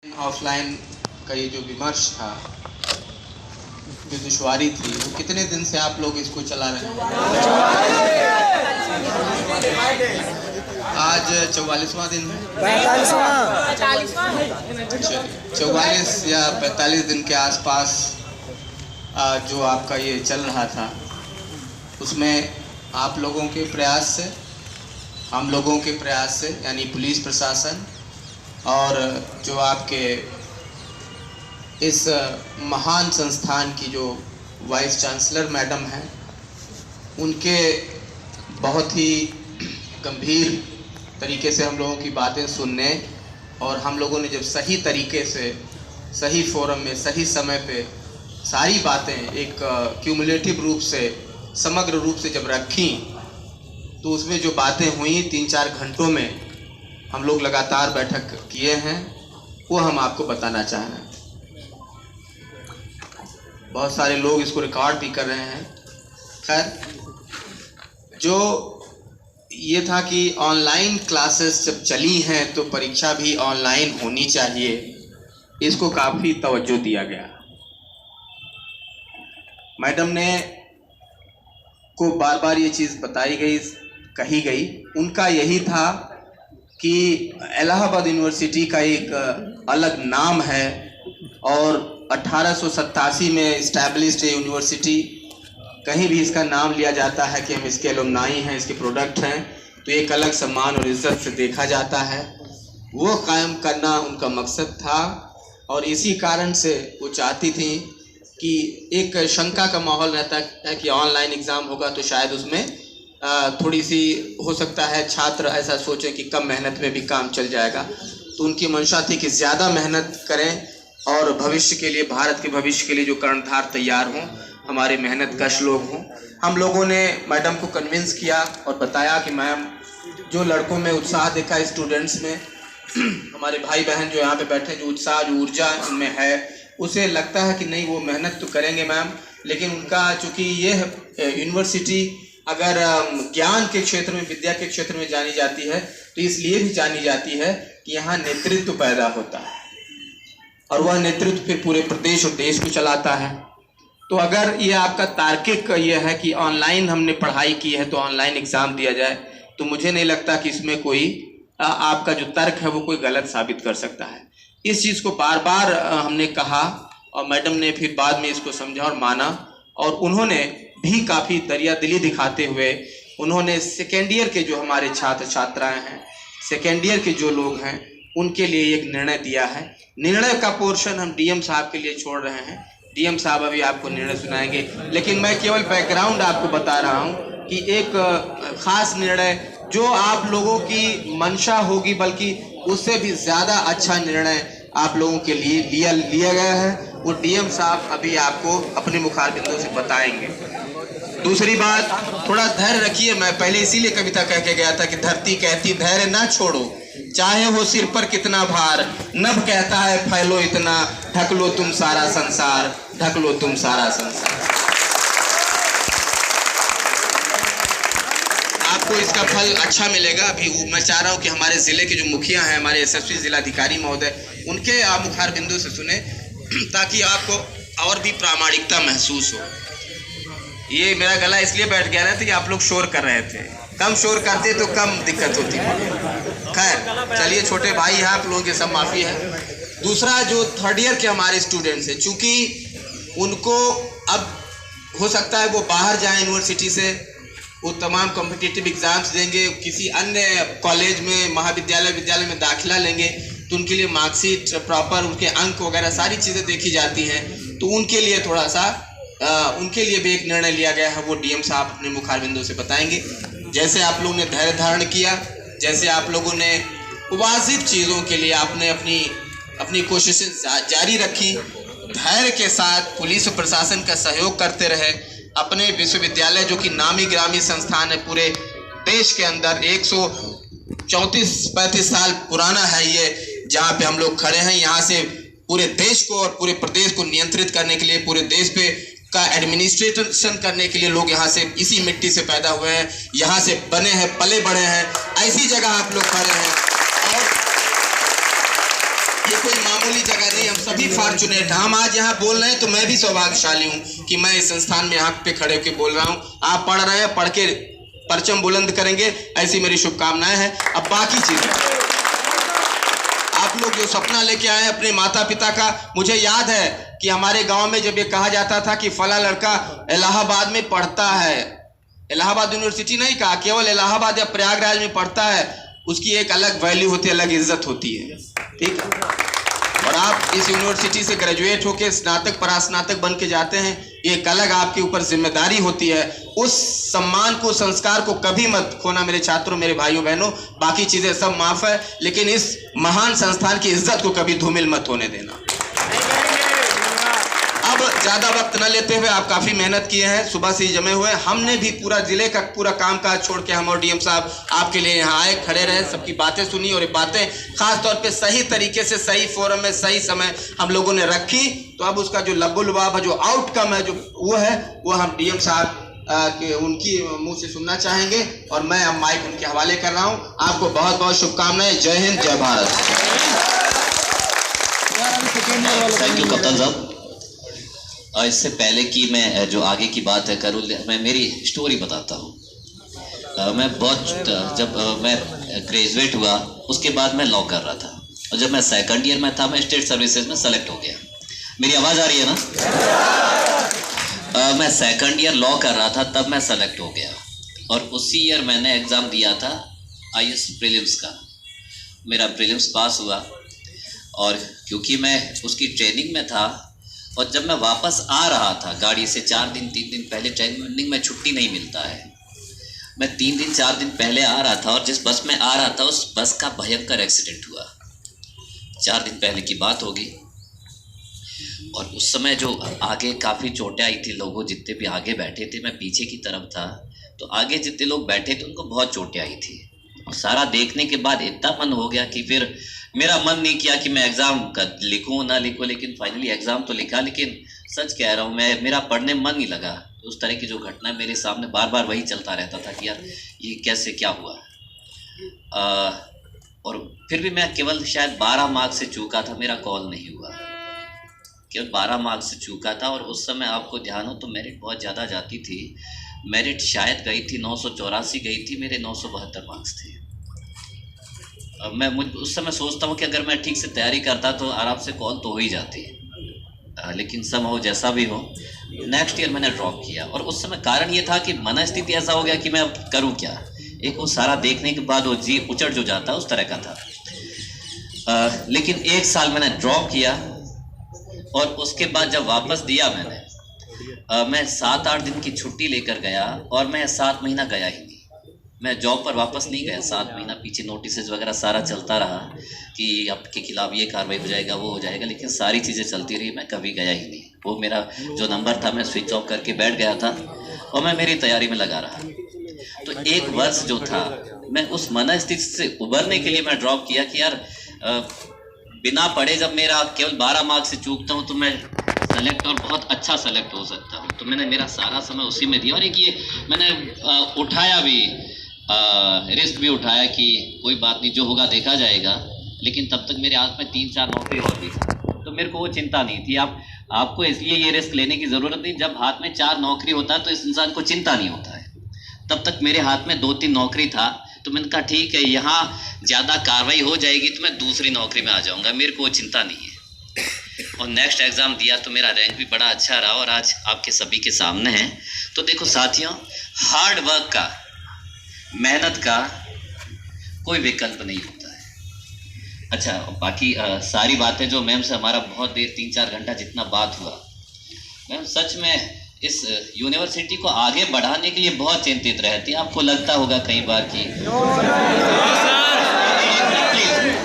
Offline का ये जो विमर्श था, जो दुश्वारी थी, वो कितने दिन से आप लोग इसको चला रहे हैं? आज 44वां दिन है, 44 या 45 दिन के आसपास जो आपका ये चल रहा था, उसमें आप लोगों के प्रयास से, हम लोगों के प्रयास से, यानी पुलिस प्रशासन और जो आपके इस महान संस्थान की जो वाइस चांसलर मैडम हैं, उनके बहुत ही गंभीर तरीके से हम लोगों की बातें सुनने और हम लोगों ने जब सही तरीके से, सही फोरम में, सही समय पे सारी बातें एक क्यूमुलेटिव रूप से, समग्र रूप से जब रखी, तो उसमें जो बातें हुई 3-4 घंटों में हम लोग लगातार बैठक किए हैं, वो हम आपको बताना चाह रहे हैं। बहुत सारे लोग इसको रिकॉर्ड भी कर रहे हैं। खैर, जो ये था कि ऑनलाइन क्लासेस जब चली हैं तो परीक्षा भी ऑनलाइन होनी चाहिए, इसको काफ़ी तवज्जो दिया गया। मैडम ने को बार बार ये चीज़ बताई गई, कही गई, उनका यही था कि इलाहाबाद यूनिवर्सिटी का एक अलग नाम है और 1887 में इस्टेब्लिश्ड यूनिवर्सिटी, कहीं भी इसका नाम लिया जाता है कि हम इसके एलुमनाई हैं, इसके प्रोडक्ट हैं, तो एक अलग सम्मान और इज्जत से देखा जाता है। वो कायम करना उनका मकसद था और इसी कारण से वो चाहती थी कि एक शंका का माहौल रहता है कि ऑनलाइन एग्ज़ाम होगा तो शायद उसमें थोड़ी सी हो सकता है छात्र ऐसा सोचें कि कम मेहनत में भी काम चल जाएगा। तो उनकी मंशा थी कि ज़्यादा मेहनत करें और भविष्य के लिए, भारत के भविष्य के लिए जो कर्णधार तैयार हों, हमारे मेहनतकश लोग हों। हम लोगों ने मैडम को कन्विंस किया और बताया कि मैम, जो लड़कों में उत्साह देखा स्टूडेंट्स में, हमारे भाई बहन जो यहाँ पे बैठे, जो उत्साह, जो ऊर्जा उनमें है, उसे लगता है कि नहीं, वो मेहनत तो करेंगे मैम, लेकिन उनका चूँकि ये यूनिवर्सिटी अगर ज्ञान के क्षेत्र में, विद्या के क्षेत्र में जानी जाती है, तो इसलिए भी जानी जाती है कि यहाँ नेतृत्व पैदा होता है और वह नेतृत्व फिर पूरे प्रदेश और देश को चलाता है। तो अगर ये आपका तार्किक ये है कि ऑनलाइन हमने पढ़ाई की है तो ऑनलाइन एग्ज़ाम दिया जाए, तो मुझे नहीं लगता कि इसमें कोई आपका जो तर्क है वो कोई गलत साबित कर सकता है। इस चीज़ को बार बार हमने कहा और मैडम ने फिर बाद में इसको समझा और माना, और उन्होंने भी काफ़ी दरियादिली दिखाते हुए उन्होंने सेकेंड ईयर के जो हमारे छात्र छात्राएं हैं, सेकेंड ईयर के जो लोग हैं, उनके लिए एक निर्णय दिया है। निर्णय का पोर्शन हम डीएम साहब के लिए छोड़ रहे हैं, डीएम साहब अभी आपको निर्णय सुनाएंगे, लेकिन मैं केवल बैकग्राउंड आपको बता रहा हूँ कि एक खास निर्णय जो आप लोगों की मंशा होगी, बल्कि उससे भी ज़्यादा अच्छा निर्णय आप लोगों के लिए लिया गया है, वो डीएम साहब अभी आपको अपने मुखारबिंदों से बताएंगे। दूसरी बात, थोड़ा धैर्य रखिए। मैं पहले इसीलिए कविता कह के गया था कि धरती कहती धैर्य ना छोड़ो, चाहे हो सिर पर कितना भार, नभ कहता है फैलो इतना, ढक लो तुम सारा संसार, ढक लो तुम सारा संसार। आपको इसका फल अच्छा मिलेगा। अभी मैं चाह रहा हूँ कि हमारे ज़िले के जो मुखिया हैं, हमारे एसएसपी जिलाधिकारी महोदय, उनके आप मुखार बिंदु से सुने, ताकि आपको और भी प्रामाणिकता महसूस हो। ये मेरा गला इसलिए बैठ गया था कि आप लोग शोर कर रहे थे, कम शोर करते तो कम दिक्कत होती। खैर चलिए, छोटे भाई हैं आप लोगों के, सब माफ़ी है। दूसरा, जो थर्ड ईयर के हमारे स्टूडेंट्स हैं, चूँकि उनको अब हो सकता है वो बाहर जाएं यूनिवर्सिटी से, वो तमाम कॉम्पिटिटिव एग्ज़ाम्स देंगे, किसी अन्य कॉलेज में, महाविद्यालय, विद्यालय में दाखिला लेंगे, तो उनके लिए मार्कशीट प्रॉपर, उनके अंक वगैरह सारी चीज़ें देखी जाती हैं। तो उनके लिए थोड़ा सा उनके लिए भी एक निर्णय लिया गया है, वो डीएम साहब अपने मुखारबिंदों से बताएंगे। जैसे आप लोगों ने धैर्य धारण किया, जैसे आप लोगों ने वाजिब चीज़ों के लिए आपने अपनी कोशिशें जारी रखी, धैर्य के साथ पुलिस और प्रशासन का सहयोग करते रहे, अपने विश्वविद्यालय जो कि नामी ग्रामी संस्थान है पूरे देश के अंदर, 134-35 साल पुराना है ये, जहाँ पे हम लोग खड़े हैं, यहाँ से पूरे देश को और पूरे प्रदेश को नियंत्रित करने के लिए, पूरे देश पे का एडमिनिस्ट्रेशन करने के लिए लोग यहाँ से, इसी मिट्टी से पैदा हुए हैं, यहाँ से बने हैं, पले बढ़े हैं, ऐसी जगह आप लोग खड़े हैं। और ये कोई मामला मामूली जगह नहीं, हम सभी फॉर्चुनेट। हम आज यहाँ बोल रहे हैं तो मैं भी सौभाग्यशाली हूँ कि मैं इस संस्थान में यहाँ पे खड़े होकर बोल रहा हूँ। आप पढ़ रहे हैं, पढ़ के परचम बुलंद करेंगे, ऐसी मेरी शुभकामनाएं हैं। अब बाकी चीजें आप लोग जो सपना लेके आए अपने माता पिता का, मुझे याद है कि हमारे गांव में जब ये कहा जाता था कि फला लड़का इलाहाबाद में पढ़ता है, इलाहाबाद यूनिवर्सिटी नहीं कहा, केवल इलाहाबाद या प्रयागराज में पढ़ता है, उसकी एक अलग वैल्यू होती है, अलग इज्जत होती है, ठीक है। और आप इस यूनिवर्सिटी से ग्रेजुएट होकर स्नातक परास्नातक बन के जाते हैं, एक अलग आपके ऊपर जिम्मेदारी होती है। उस सम्मान को, संस्कार को कभी मत खोना मेरे छात्रों, मेरे भाइयों बहनों। बाकी चीजें सब माफ है, लेकिन इस महान संस्थान की इज्जत को कभी धूमिल मत होने देना। अब ज्यादा वक्त न लेते हुए, आप काफी मेहनत किए हैं, सुबह से ही जमे हुए, हमने भी पूरा जिले का पूरा कामकाज छोड़ के हम और डीएम साहब आपके लिए यहाँ आए, खड़े रहे, सबकी बातें सुनी और ये बातें खास तौर पे सही तरीके से सही फोरम में सही समय हम लोगों ने रखी। तो अब उसका जो लब्बुलबाब है, जो आउटकम है, जो वो हम डीएम साहब कि उनकी मुंह से सुनना चाहेंगे। और मैं अब माइक उनके हवाले कर रहा हूँ। आपको बहुत बहुत शुभकामनाएं। जय हिंद, जय भारत। थैंक यू कप्तान साहब। इससे पहले कि मैं जो आगे की बात है करूँ, मैं मेरी स्टोरी बताता हूँ। मैं जब मैं ग्रेजुएट हुआ, उसके बाद मैं लॉ कर रहा था, और जब मैं सेकंड ईयर में था, मैं स्टेट सर्विसेज में सेलेक्ट हो गया। मेरी आवाज़ आ रही है ना? मैं सेकंड ईयर लॉ कर रहा था, तब मैं सेलेक्ट हो गया, और उसी ईयर मैंने एग्ज़ाम दिया था IAS प्रीलिम्स का। मेरा प्रीलिम्स पास हुआ, और क्योंकि मैं उसकी ट्रेनिंग में था, और जब मैं वापस आ रहा था गाड़ी से 3 दिन पहले, ट्रेनिंग में छुट्टी नहीं मिलता है, मैं 3 दिन 4 दिन पहले आ रहा था, और जिस बस में आ रहा था उस बस का भयंकर एक्सीडेंट हुआ। 4 दिन पहले की बात होगी। और उस समय जो आगे काफ़ी चोटें आई थी, लोगों जितने भी आगे बैठे थे, मैं पीछे की तरफ था, तो आगे जितने लोग बैठे थे उनको बहुत चोटें आई थी। और सारा देखने के बाद इतना मन हो गया कि फिर मेरा मन नहीं किया कि मैं एग्ज़ाम लिखूं ना लिखूं, लेकिन फाइनली एग्ज़ाम तो लिखा। लेकिन सच कह रहा हूँ, मेरा पढ़ने मन नहीं लगा। उस तरह की जो घटना मेरे सामने बार बार वही चलता रहता था कि यार ये कैसे क्या हुआ। और फिर भी मैं केवल शायद 12 मार्क्स से चूका था, मेरा कॉल नहीं हुआ, केवल 12 मार्क्स से चूका था। और उस समय आपको ध्यान हो तो मेरिट बहुत ज़्यादा जाती थी। मेरिट शायद गई थी 984 गई थी, मेरे 972 मार्क्स थे। मैं उस समय सोचता हूँ कि अगर मैं ठीक से तैयारी करता तो आराम से कॉल तो हो ही जाती, लेकिन समहाउ जैसा भी हो, नेक्स्ट ईयर मैंने ड्रॉप किया। और उस समय कारण ये था कि मनस्थिति ऐसा हो गया कि मैं अब करूँ क्या। एक वो सारा देखने के बाद वो जी उचट जो जाता उस तरह का था। लेकिन 1 साल मैंने ड्रॉप किया, और उसके बाद जब वापस दिया मैंने, मैं 7-8 दिन की छुट्टी लेकर गया, और मैं 7 महीना गया ही नहीं। मैं जॉब पर वापस नहीं गया 7 महीना। पीछे नोटिस वगैरह सारा चलता रहा कि आपके खिलाफ ये कार्रवाई हो जाएगा, वो हो जाएगा, लेकिन सारी चीज़ें चलती रही, मैं कभी गया ही नहीं। वो मेरा जो नंबर था मैं स्विच ऑफ करके बैठ गया था, और मैं मेरी तैयारी में लगा रहा। तो 1 वर्ष जो था, मैं उस मनस्थिति से उबरने के लिए मैं ड्रॉप किया कि यार बिना पढ़े जब मेरा केवल 12 मार्क्स से चूकता हूँ तो मैं सेलेक्ट, और बहुत अच्छा सेलेक्ट हो सकता हूँ। तो मैंने मेरा सारा समय उसी में दिया, और एक ये मैंने उठाया भी, रिस्क भी उठाया कि कोई बात नहीं, जो होगा देखा जाएगा। लेकिन तब तक मेरे हाथ में 3-4 नौकरी और भी, तो मेरे को वो चिंता नहीं थी। आपको इसलिए ये रिस्क लेने की ज़रूरत नहीं। जब हाथ में 4 नौकरी होता है तो इस इंसान को चिंता नहीं होता है। तब तक मेरे हाथ में 2-3 नौकरी था, तो मैंने कहा ठीक है, यहाँ ज़्यादा कार्रवाई हो जाएगी तो मैं दूसरी नौकरी में आ जाऊँगा, मेरे को वो चिंता नहीं है। और नेक्स्ट एग्ज़ाम दिया तो मेरा रैंक भी बड़ा अच्छा रहा, और आज आपके सभी के सामने है। तो देखो साथियों, हार्ड वर्क का, मेहनत का कोई विकल्प नहीं होता है। अच्छा, बाकी सारी बातें जो मैम से हमारा बहुत देर 3-4 घंटा जितना बात हुआ, मैम सच में इस यूनिवर्सिटी को आगे बढ़ाने के लिए बहुत चिंतित रहती है। आपको लगता होगा कई बार कि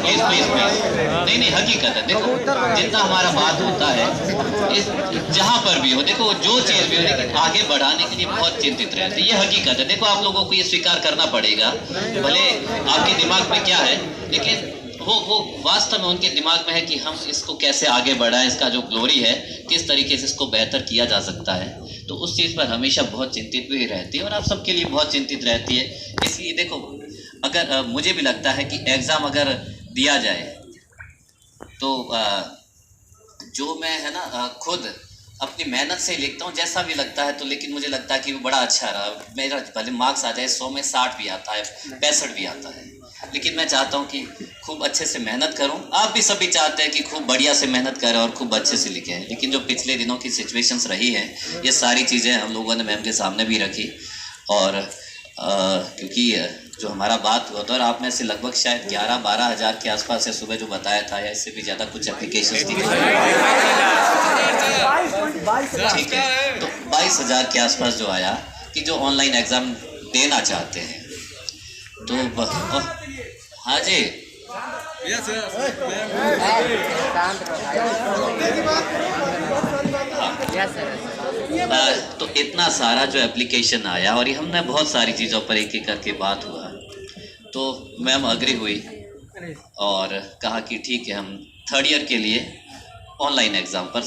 प्लीज नहीं, हकीकत है। देखो जितना हमारा बात होता है, इस जहाँ पर भी हो, देखो जो चीज़ भी हो, लेकिन आगे बढ़ाने के लिए बहुत चिंतित रहते हैं, ये हकीकत है। देखो आप लोगों को ये स्वीकार करना पड़ेगा, भले आपके दिमाग में क्या है, लेकिन वो वास्तव में उनके दिमाग में है कि हम इसको कैसे आगे बढ़ाएं, इसका जो ग्लोरी है किस तरीके से इसको बेहतर किया जा सकता है। तो उस चीज़ पर हमेशा बहुत चिंतित भी रहती है, और आप सबके लिए बहुत चिंतित रहती है। इसलिए देखो, अगर मुझे भी लगता है कि एग्ज़ाम अगर दिया जाए तो जो मैं है ना खुद अपनी मेहनत से लिखता हूँ, जैसा भी लगता है तो, लेकिन मुझे लगता है कि वो बड़ा अच्छा रहा। मेरा भले मार्क्स आ जाए 100 में 60 भी आता है, 65 भी आता है, लेकिन मैं चाहता हूँ कि खूब अच्छे से मेहनत करूँ। आप भी सभी चाहते हैं कि खूब बढ़िया से मेहनत करें और खूब अच्छे से लिखें, लेकिन जो पिछले दिनों की सिचुएशंस रही हैं, ये सारी चीज़ें हम लोगों ने मैम के सामने भी रखी। और क्योंकि जो हमारा बात हुआ था, और आप में से लगभग शायद 11-12 हज़ार के आसपास है सुबह जो बताया था, या इससे भी ज़्यादा कुछ एप्लीकेशंस थी, ठीक है। तो 22,000 के आसपास जो आया कि जो ऑनलाइन एग्ज़ाम देना चाहते हैं, तो हाँ जी, तो इतना सारा जो एप्लीकेशन आया, और ये हमने बहुत सारी चीज़ों पर एक एक करके बात हुआ, तो मैम अग्री हुई और कहा कि ठीक है, हम 3rd ईयर के लिए ऑनलाइन एग्ज़ाम पर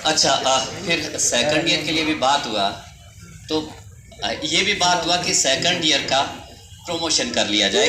अच्छा। फिर 2nd ईयर के लिए भी बात हुआ, तो ये भी बात हुआ कि 2nd ईयर का प्रमोशन कर लिया जाए।